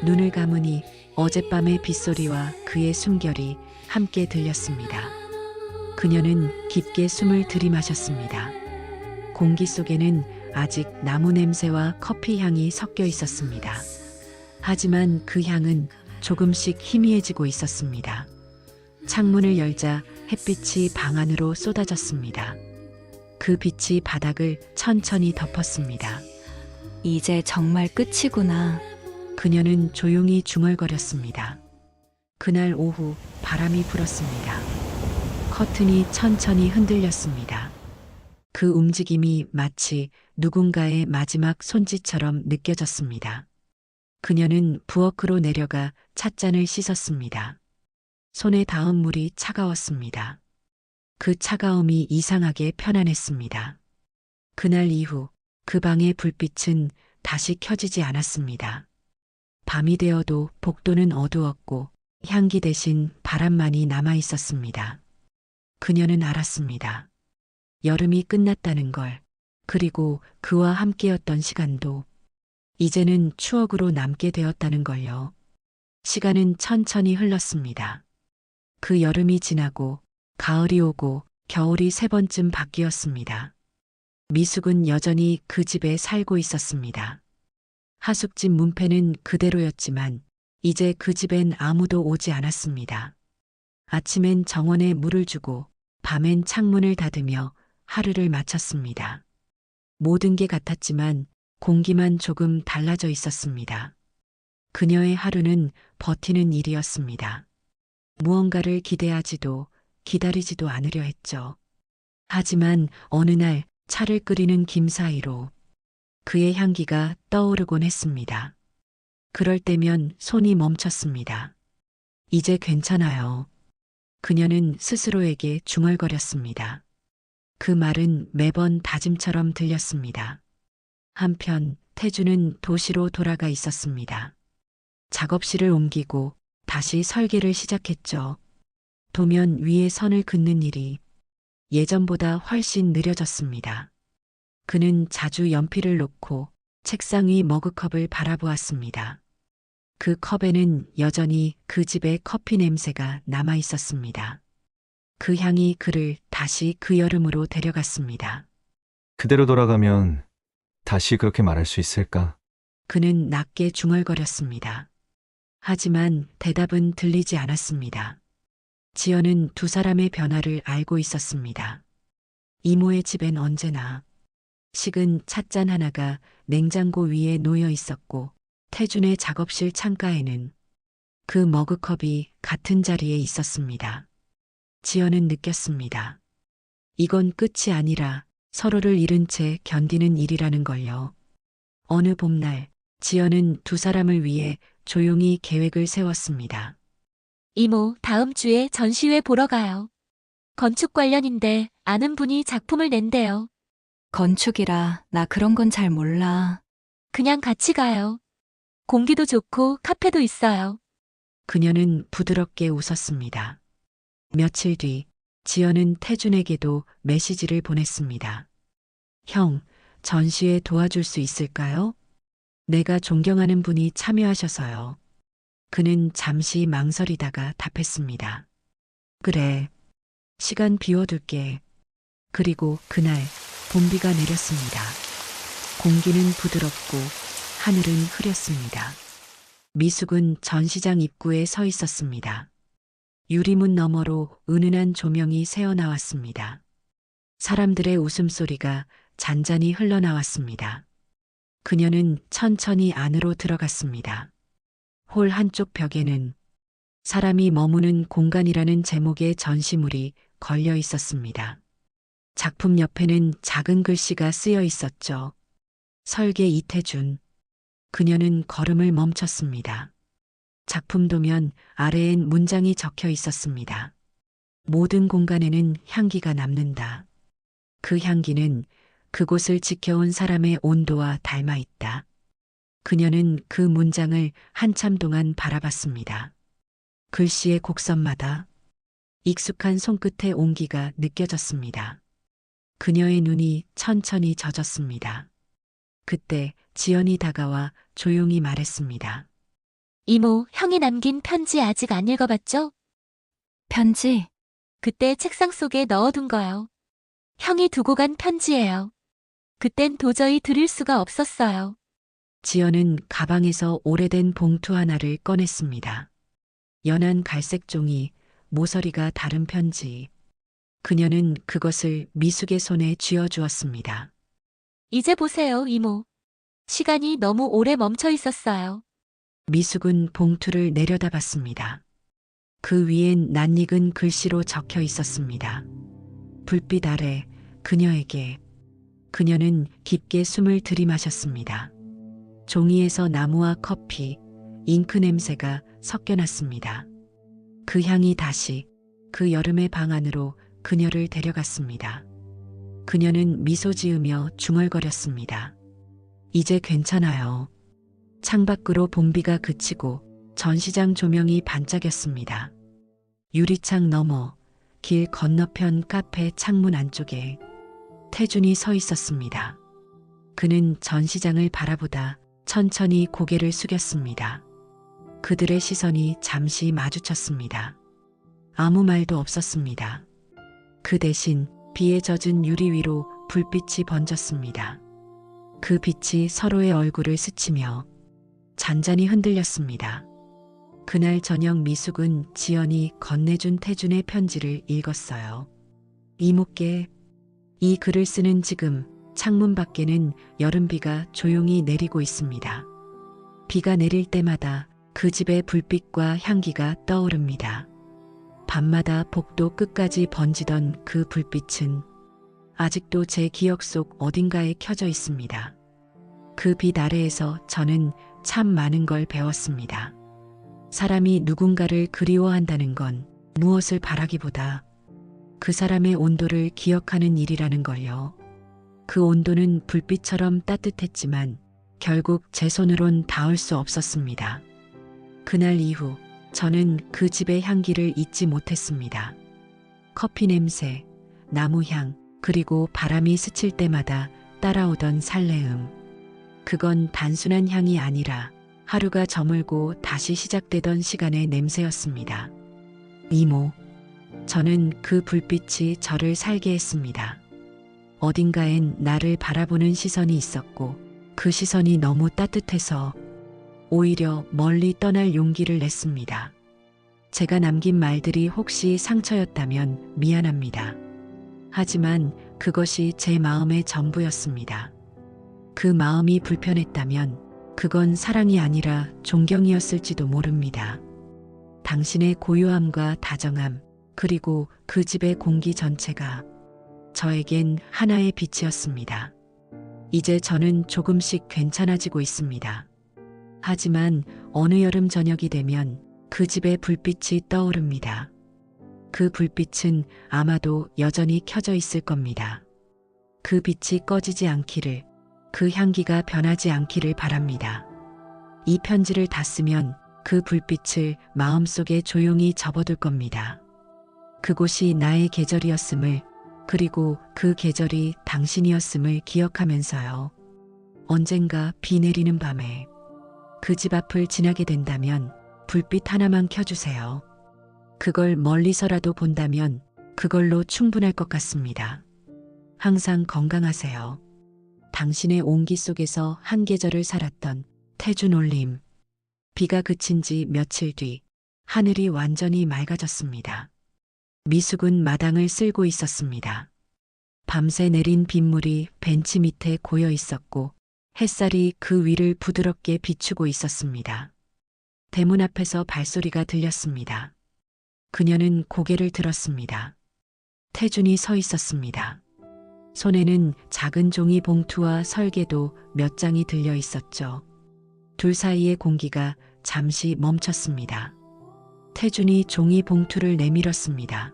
S1: 눈을 감으니 어젯밤의 빗소리와 그의 숨결이 함께 들렸습니다. 그녀는 깊게 숨을 들이마셨습니다. 공기 속에는 아직 나무 냄새와 커피 향이 섞여 있었습니다. 하지만 그 향은 조금씩 희미해지고 있었습니다. 창문을 열자 햇빛이 방 안으로 쏟아졌습니다. 그 빛이 바닥을 천천히 덮었습니다.
S2: 이제 정말 끝이구나.
S1: 그녀는 조용히 중얼거렸습니다. 그날 오후 바람이 불었습니다. 커튼이 천천히 흔들렸습니다. 그 움직임이 마치 누군가의 마지막 손짓처럼 느껴졌습니다. 그녀는 부엌으로 내려가 찻잔을 씻었습니다. 손에 닿은 물이 차가웠습니다. 그 차가움이 이상하게 편안했습니다. 그날 이후 그 방의 불빛은 다시 켜지지 않았습니다. 밤이 되어도 복도는 어두웠고 향기 대신 바람만이 남아 있었습니다. 그녀는 알았습니다. 여름이 끝났다는 걸, 그리고 그와 함께였던 시간도 이제는 추억으로 남게 되었다는 걸요. 시간은 천천히 흘렀습니다. 그 여름이 지나고 가을이 오고 겨울이 세 번쯤 바뀌었습니다. 미숙은 여전히 그 집에 살고 있었습니다. 하숙집 문패는 그대로였지만 이제 그 집엔 아무도 오지 않았습니다. 아침엔 정원에 물을 주고 밤엔 창문을 닫으며 하루를 마쳤습니다. 모든 게 같았지만 공기만 조금 달라져 있었습니다. 그녀의 하루는 버티는 일이었습니다. 무언가를 기대하지도 기다리지도 않으려 했죠. 하지만 어느 날 차를 끓이는 김 사이로 그의 향기가 떠오르곤 했습니다. 그럴 때면 손이 멈췄습니다. 이제 괜찮아요. 그녀는 스스로에게 중얼거렸습니다. 그 말은 매번 다짐처럼 들렸습니다. 한편 태주는 도시로 돌아가 있었습니다. 작업실을 옮기고 다시 설계를 시작했죠. 도면 위에 선을 긋는 일이 예전보다 훨씬 느려졌습니다. 그는 자주 연필을 놓고 책상 위 머그컵을 바라보았습니다. 그 컵에는 여전히 그 집의 커피 냄새가 남아 있었습니다. 그 향이 그를 다시 그 여름으로 데려갔습니다.
S3: 그대로 돌아가면 다시 그렇게 말할 수 있을까?
S1: 그는 낮게 중얼거렸습니다. 하지만 대답은 들리지 않았습니다. 지연은 두 사람의 변화를 알고 있었습니다. 이모의 집엔 언제나 식은 찻잔 하나가 냉장고 위에 놓여 있었고 태준의 작업실 창가에는 그 머그컵이 같은 자리에 있었습니다. 지연은 느꼈습니다. 이건 끝이 아니라 서로를 잃은 채 견디는 일이라는 걸요. 어느 봄날 지연은 두 사람을 위해 조용히 계획을 세웠습니다.
S4: 이모, 다음 주에 전시회 보러 가요. 건축 관련인데 아는 분이 작품을 낸대요.
S2: 건축이라 나 그런 건 잘 몰라.
S4: 그냥 같이 가요. 공기도 좋고 카페도 있어요.
S1: 그녀는 부드럽게 웃었습니다. 며칠 뒤 지연은 태준에게도 메시지를 보냈습니다. 형, 전시회 도와줄 수 있을까요? 내가 존경하는 분이 참여하셔서요. 그는 잠시 망설이다가 답했습니다. 그래, 시간 비워둘게. 그리고 그날 봄비가 내렸습니다. 공기는 부드럽고 하늘은 흐렸습니다. 미숙은 전시장 입구에 서 있었습니다. 유리문 너머로 은은한 조명이 새어나왔습니다. 사람들의 웃음소리가 잔잔히 흘러나왔습니다. 그녀는 천천히 안으로 들어갔습니다. 홀 한쪽 벽에는 사람이 머무는 공간이라는 제목의 전시물이 걸려 있었습니다. 작품 옆에는 작은 글씨가 쓰여 있었죠. 설계 이태준. 그녀는 걸음을 멈췄습니다. 작품 도면 아래엔 문장이 적혀 있었습니다. 모든 공간에는 향기가 남는다. 그 향기는 그곳을 지켜온 사람의 온도와 닮아 있다. 그녀는 그 문장을 한참 동안 바라봤습니다. 글씨의 곡선마다 익숙한 손끝의 온기가 느껴졌습니다. 그녀의 눈이 천천히 젖었습니다. 그때 지연이 다가와 조용히 말했습니다.
S4: 이모, 형이 남긴 편지 아직 안 읽어봤죠?
S2: 편지?
S4: 그때 책상 속에 넣어둔 거요. 형이 두고 간 편지예요. 그땐 도저히 들을 수가 없었어요.
S1: 지연은 가방에서 오래된 봉투 하나를 꺼냈습니다. 연한 갈색 종이, 모서리가 다른 편지. 그녀는 그것을 미숙의 손에 쥐어주었습니다.
S4: 이제 보세요, 이모. 시간이 너무 오래 멈춰 있었어요.
S1: 미숙은 봉투를 내려다봤습니다. 그 위엔 낯익은 글씨로 적혀 있었습니다. 불빛 아래 그녀에게. 그녀는 깊게 숨을 들이마셨습니다. 종이에서 나무와 커피, 잉크 냄새가 섞여났습니다. 그 향이 다시 그 여름의 방 안으로 그녀를 데려갔습니다. 그녀는 미소 지으며 중얼거렸습니다. 이제 괜찮아요. 창밖으로 봄비가 그치고 전시장 조명이 반짝였습니다. 유리창 너머, 길 건너편 카페 창문 안쪽에 태준이 서 있었습니다. 그는 전시장을 바라보다 천천히 고개를 숙였습니다. 그들의 시선이 잠시 마주쳤습니다. 아무 말도 없었습니다. 그 대신 비에 젖은 유리 위로 불빛이 번졌습니다. 그 빛이 서로의 얼굴을 스치며 잔잔히 흔들렸습니다. 그날 저녁 미숙은 지연이 건네준 태준의 편지를 읽었어요. 이모께, 이 글을 쓰는 지금 창문 밖에는 여름비가 조용히 내리고 있습니다. 비가 내릴 때마다 그 집의 불빛과 향기가 떠오릅니다. 밤마다 복도 끝까지 번지던 그 불빛은 아직도 제 기억 속 어딘가에 켜져 있습니다. 그 빛 아래에서 저는 참 많은 걸 배웠습니다. 사람이 누군가를 그리워한다는 건 무엇을 바라기보다 그 사람의 온도를 기억하는 일이라는 걸요. 그 온도는 불빛처럼 따뜻했지만 결국 제 손으론 닿을 수 없었습니다. 그날 이후 저는 그 집의 향기를 잊지 못했습니다. 커피 냄새, 나무향, 그리고 바람이 스칠 때마다 따라오던 설레음. 그건 단순한 향이 아니라 하루가 저물고 다시 시작되던 시간의 냄새였습니다. 이모, 저는 그 불빛이 저를 살게 했습니다. 어딘가엔 나를 바라보는 시선이 있었고 그 시선이 너무 따뜻해서 오히려 멀리 떠날 용기를 냈습니다. 제가 남긴 말들이 혹시 상처였다면 미안합니다. 하지만 그것이 제 마음의 전부였습니다. 그 마음이 불편했다면 그건 사랑이 아니라 존경이었을지도 모릅니다. 당신의 고요함과 다정함, 그리고 그 집의 공기 전체가 저에겐 하나의 빛이었습니다. 이제 저는 조금씩 괜찮아지고 있습니다. 하지만 어느 여름 저녁이 되면 그 집의 불빛이 떠오릅니다. 그 불빛은 아마도 여전히 켜져 있을 겁니다. 그 빛이 꺼지지 않기를, 그 향기가 변하지 않기를 바랍니다. 이 편지를 다 쓰면 그 불빛을 마음속에 조용히 접어둘 겁니다. 그곳이 나의 계절이었음을, 그리고 그 계절이 당신이었음을 기억하면서요. 언젠가 비 내리는 밤에 그 집 앞을 지나게 된다면 불빛 하나만 켜주세요. 그걸 멀리서라도 본다면 그걸로 충분할 것 같습니다. 항상 건강하세요. 당신의 온기 속에서 한 계절을 살았던 태준 올림. 비가 그친 지 며칠 뒤 하늘이 완전히 맑아졌습니다. 미숙은 마당을 쓸고 있었습니다. 밤새 내린 빗물이 벤치 밑에 고여 있었고 햇살이 그 위를 부드럽게 비추고 있었습니다. 대문 앞에서 발소리가 들렸습니다. 그녀는 고개를 들었습니다. 태준이 서 있었습니다. 손에는 작은 종이 봉투와 설계도 몇 장이 들려 있었죠. 둘 사이의 공기가 잠시 멈췄습니다. 태준이 종이 봉투를 내밀었습니다.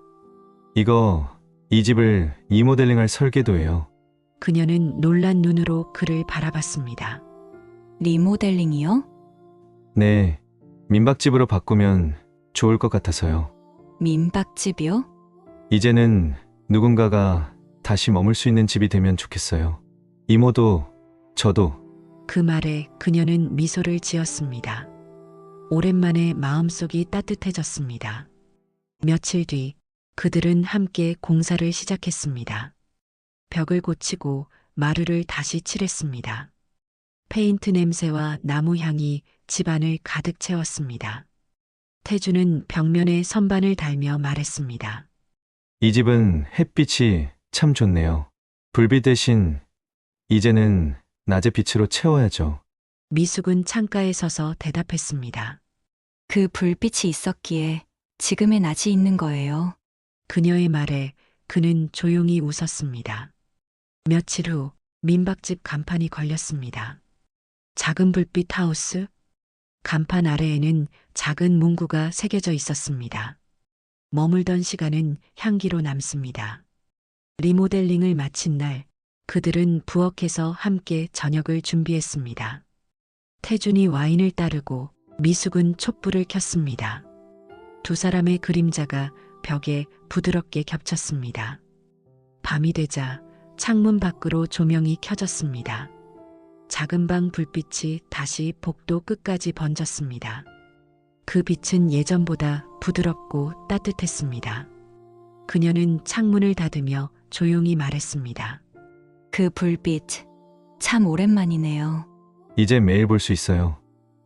S3: 이 집을 리모델링할 설계도예요.
S1: 그녀는 놀란 눈으로 그를 바라봤습니다.
S2: 리모델링이요?
S3: 네, 민박집으로 바꾸면 좋을 것 같아서요.
S2: 민박집이요?
S3: 이제는 누군가가 다시 머물 수 있는 집이 되면 좋겠어요. 이모도 저도.
S1: 그 말에 그녀는 미소를 지었습니다. 오랜만에 마음속이 따뜻해졌습니다. 며칠 뒤 그들은 함께 공사를 시작했습니다. 벽을 고치고 마루를 다시 칠했습니다. 페인트 냄새와 나무 향이 집안을 가득 채웠습니다. 태주는 벽면에 선반을 달며 말했습니다.
S3: 이 집은 햇빛이 참 좋네요. 불빛 대신 이제는 낮의 빛으로 채워야죠.
S1: 미숙은 창가에 서서 대답했습니다.
S2: 그 불빛이 있었기에 지금의 낮이 있는 거예요.
S1: 그녀의 말에 그는 조용히 웃었습니다. 며칠 후 민박집 간판이 걸렸습니다. 작은 불빛 하우스? 간판 아래에는 작은 문구가 새겨져 있었습니다. 머물던 시간은 향기로 남습니다. 리모델링을 마친 날 그들은 부엌에서 함께 저녁을 준비했습니다. 태준이 와인을 따르고 미숙은 촛불을 켰습니다. 두 사람의 그림자가 벽에 부드럽게 겹쳤습니다. 밤이 되자 창문 밖으로 조명이 켜졌습니다. 작은 방 불빛이 다시 복도 끝까지 번졌습니다. 그 빛은 예전보다 부드럽고 따뜻했습니다. 그녀는 창문을 닫으며 조용히 말했습니다.
S2: 그 불빛 참 오랜만이네요.
S3: 이제 매일 볼 수 있어요.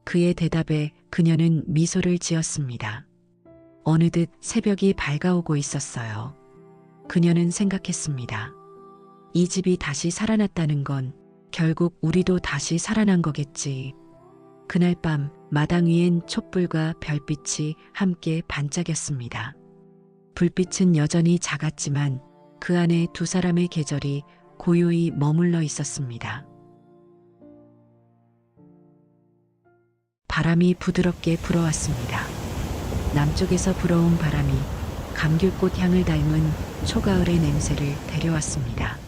S1: 그의 대답에 그녀는 미소를 지었습니다. 어느덧 새벽이 밝아오고 있었어요. 그녀는 생각했습니다. 이 집이 다시 살아났다는 건 결국 우리도 다시 살아난 거겠지. 그날 밤 마당 위엔 촛불과 별빛이 함께 반짝였습니다. 불빛은 여전히 작았지만 그 안에 두 사람의 계절이 고요히 머물러 있었습니다. 바람이 부드럽게 불어왔습니다. 남쪽에서 불어온 바람이 감귤꽃 향을 닮은 초가을의 냄새를 데려왔습니다.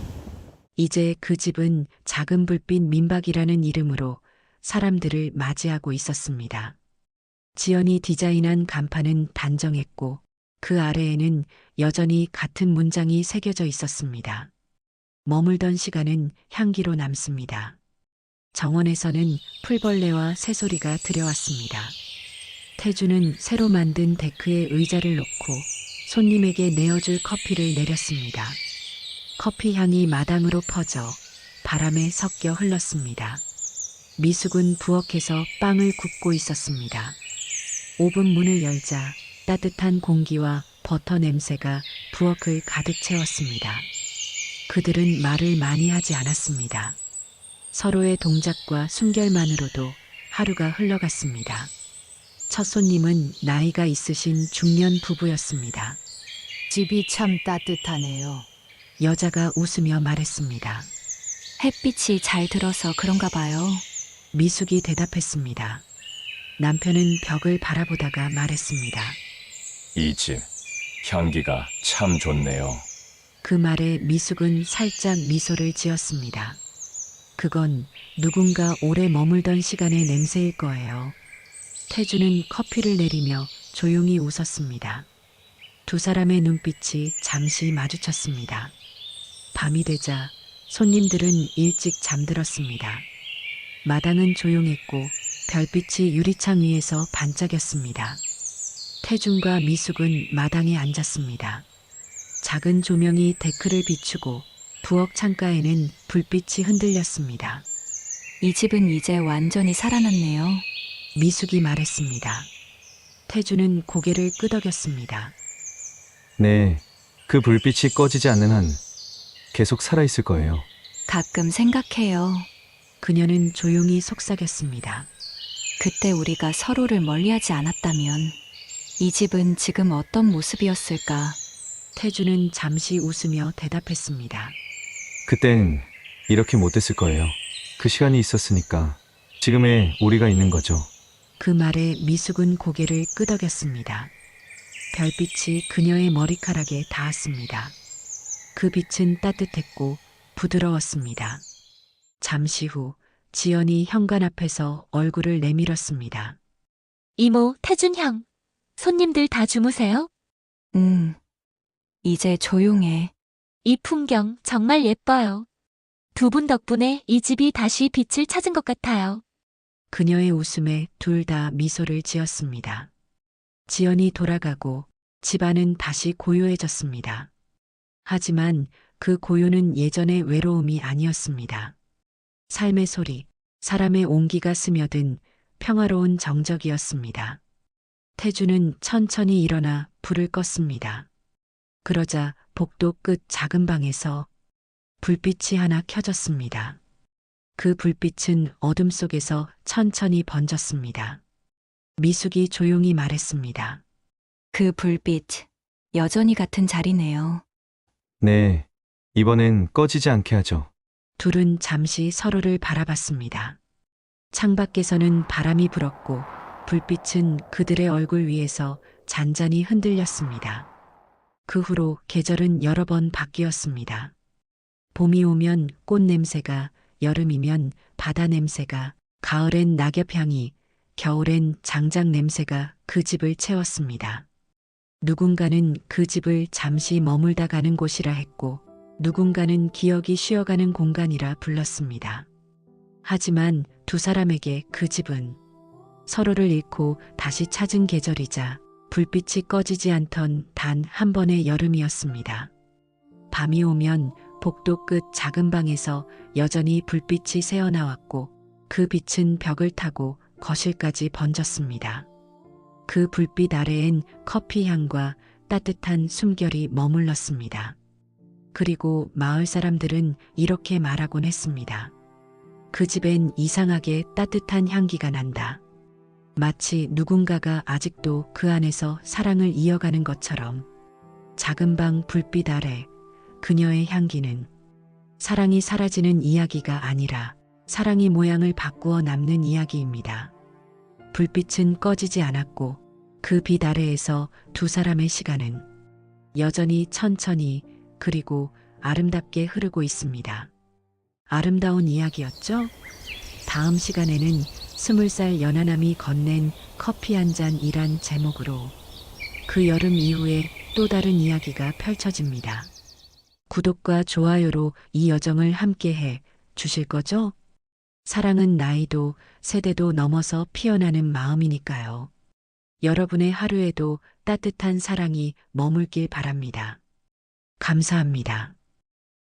S1: 이제 그 집은 작은 불빛 민박이라는 이름으로 사람들을 맞이하고 있었습니다. 지연이 디자인한 간판은 단정했고 그 아래에는 여전히 같은 문장이 새겨져 있었습니다. 머물던 시간은 향기로 남습니다. 정원에서는 풀벌레와 새소리가 들려왔습니다. 태주는 새로 만든 데크에 의자를 놓고 손님에게 내어줄 커피를 내렸습니다. 커피 향이 마당으로 퍼져 바람에 섞여 흘렀습니다. 미숙은 부엌에서 빵을 굽고 있었습니다. 오븐 문을 열자 따뜻한 공기와 버터 냄새가 부엌을 가득 채웠습니다. 그들은 말을 많이 하지 않았습니다. 서로의 동작과 숨결만으로도 하루가 흘러갔습니다. 첫 손님은 나이가 있으신 중년 부부였습니다.
S6: 집이 참 따뜻하네요.
S1: 여자가 웃으며 말했습니다.
S2: 햇빛이 잘 들어서 그런가 봐요.
S1: 미숙이 대답했습니다. 남편은 벽을 바라보다가 말했습니다.
S7: 이 집 향기가 참 좋네요.
S1: 그 말에 미숙은 살짝 미소를 지었습니다. 그건 누군가 오래 머물던 시간의 냄새일 거예요. 태주는 커피를 내리며 조용히 웃었습니다. 두 사람의 눈빛이 잠시 마주쳤습니다. 밤이 되자 손님들은 일찍 잠들었습니다. 마당은 조용했고 별빛이 유리창 위에서 반짝였습니다. 태준과 미숙은 마당에 앉았습니다. 작은 조명이 데크를 비추고 부엌 창가에는 불빛이 흔들렸습니다.
S2: 이 집은 이제 완전히 살아났네요.
S1: 미숙이 말했습니다. 태주는 고개를 끄덕였습니다.
S3: 네, 그 불빛이 꺼지지 않는 한 계속 살아있을 거예요.
S2: 가끔 생각해요.
S1: 그녀는 조용히 속삭였습니다.
S2: 그때 우리가 서로를 멀리하지 않았다면 이 집은 지금 어떤 모습이었을까?
S1: 태주는 잠시 웃으며 대답했습니다.
S3: 그땐 이렇게 못됐을 거예요. 그 시간이 있었으니까 지금의 우리가 있는 거죠.
S1: 그 말에 미숙은 고개를 끄덕였습니다. 별빛이 그녀의 머리카락에 닿았습니다. 그 빛은 따뜻했고 부드러웠습니다. 잠시 후 지연이 현관 앞에서 얼굴을 내밀었습니다.
S4: 이모, 태준 형. 손님들 다 주무세요?
S2: 이제 조용해.
S4: 이 풍경 정말 예뻐요. 두 분 덕분에 이 집이 다시 빛을 찾은 것 같아요.
S1: 그녀의 웃음에 둘 다 미소를 지었습니다. 지연이 돌아가고 집안은 다시 고요해졌습니다. 하지만 그 고요는 예전의 외로움이 아니었습니다. 삶의 소리, 사람의 온기가 스며든 평화로운 정적이었습니다. 태주는 천천히 일어나 불을 껐습니다. 그러자 복도 끝 작은 방에서 불빛이 하나 켜졌습니다. 그 불빛은 어둠 속에서 천천히 번졌습니다. 미숙이 조용히 말했습니다.
S2: 그 불빛, 여전히 같은 자리네요.
S3: 네, 이번엔 꺼지지 않게 하죠.
S1: 둘은 잠시 서로를 바라봤습니다. 창밖에서는 바람이 불었고 불빛은 그들의 얼굴 위에서 잔잔히 흔들렸습니다. 그 후로 계절은 여러 번 바뀌었습니다. 봄이 오면 꽃 냄새가, 여름이면 바다 냄새가, 가을엔 낙엽 향이, 겨울엔 장작 냄새가 그 집을 채웠습니다. 누군가는 그 집을 잠시 머물다 가는 곳이라 했고, 누군가는 기억이 쉬어가는 공간이라 불렀습니다. 하지만 두 사람에게 그 집은 서로를 잃고 다시 찾은 계절이자 불빛이 꺼지지 않던 단 한 번의 여름이었습니다. 밤이 오면 복도 끝 작은 방에서 여전히 불빛이 새어나왔고 그 빛은 벽을 타고 거실까지 번졌습니다. 그 불빛 아래엔 커피 향과 따뜻한 숨결이 머물렀습니다. 그리고 마을 사람들은 이렇게 말하곤 했습니다. 그 집엔 이상하게 따뜻한 향기가 난다. 마치 누군가가 아직도 그 안에서 사랑을 이어가는 것처럼. 작은 방 불빛 아래 그녀의 향기는 사랑이 사라지는 이야기가 아니라 사랑이 모양을 바꾸어 남는 이야기입니다. 불빛은 꺼지지 않았고 그 빛 아래에서 두 사람의 시간은 여전히 천천히 그리고 아름답게 흐르고 있습니다. 아름다운 이야기였죠? 다음 시간에는 20살 연하남이 건넨 커피 한 잔이란 제목으로 그 여름 이후에 또 다른 이야기가 펼쳐집니다. 구독과 좋아요로 이 여정을 함께해 주실 거죠? 사랑은 나이도 세대도 넘어서 피어나는 마음이니까요. 여러분의 하루에도 따뜻한 사랑이 머물길 바랍니다. 감사합니다.